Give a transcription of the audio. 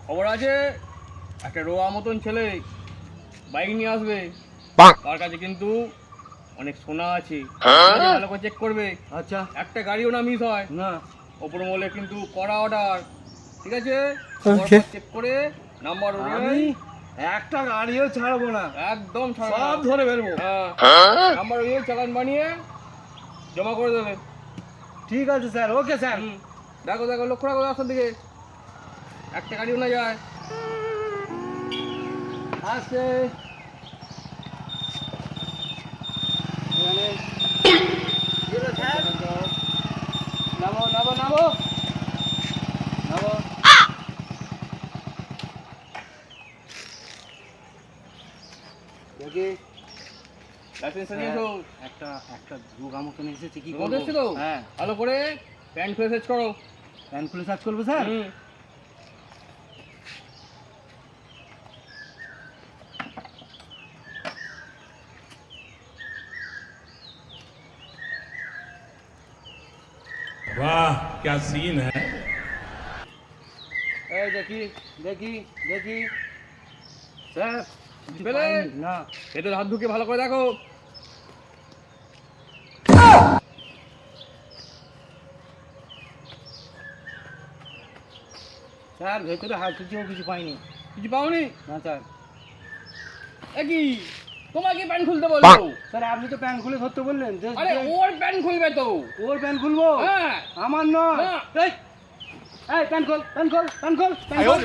খবর আছে একটা রোয়া মতন ছেলে বাইক নিয়ে আসবে, তার কাছে কিন্তু অনেক সোনা আছে, ভালো করে চেক করবে। আচ্ছা, একটা গাড়িও না মিস হয় না ওপর মহলে কিন্তু কড়া অর্ডার, ঠিক আছে? চেক করে নাম্বার আমি একটা গাড়িও ছাড়বো না, একদম সব ধরে ফেলবো। নাম্বার অনুযায়ী চালান বানিয়ে জমা করে দেবে। ঠিক আছে স্যার, ওকে স্যার। দেখো দেখো লক্ষ্য রাখো রাস্তার দিকে, একটা গাড়িও না যায়। আসছে নামো নামো নামো নামো। দেখি লাইসেন্স নিয়েছো? একটা একটা রোগা মতন এসেছে, কি রোগা এসেছে তো? হ্যাঁ, ভালো করে প্যান্ট খুলে সার্চ করো। প্যান খুলে সার্চ করবো স্যার? वाह क्या सीन है। এই দেখি দেখি দেখি স্যার, কিছু পেলে? পাইনি, না ভেতরে হাত ঢুকে ভালো করে দেখো। স্যার, ভেতরে হাত কিছুও কিছু পাইনি। কিছু পাওনি? না স্যার। একই তোমাকে প্যান্ট খুলতে বলবো। স্যার, আপনি তো প্যান খুলে ধরতে বললেন। আরে ওর প্যান্ট খুলবে তো। ওর প্যান খুলবো? হ্যাঁ। আমার নয়। না। এই প্যান খোল, প্যান খোল, প্যান খোল, প্যান খোল।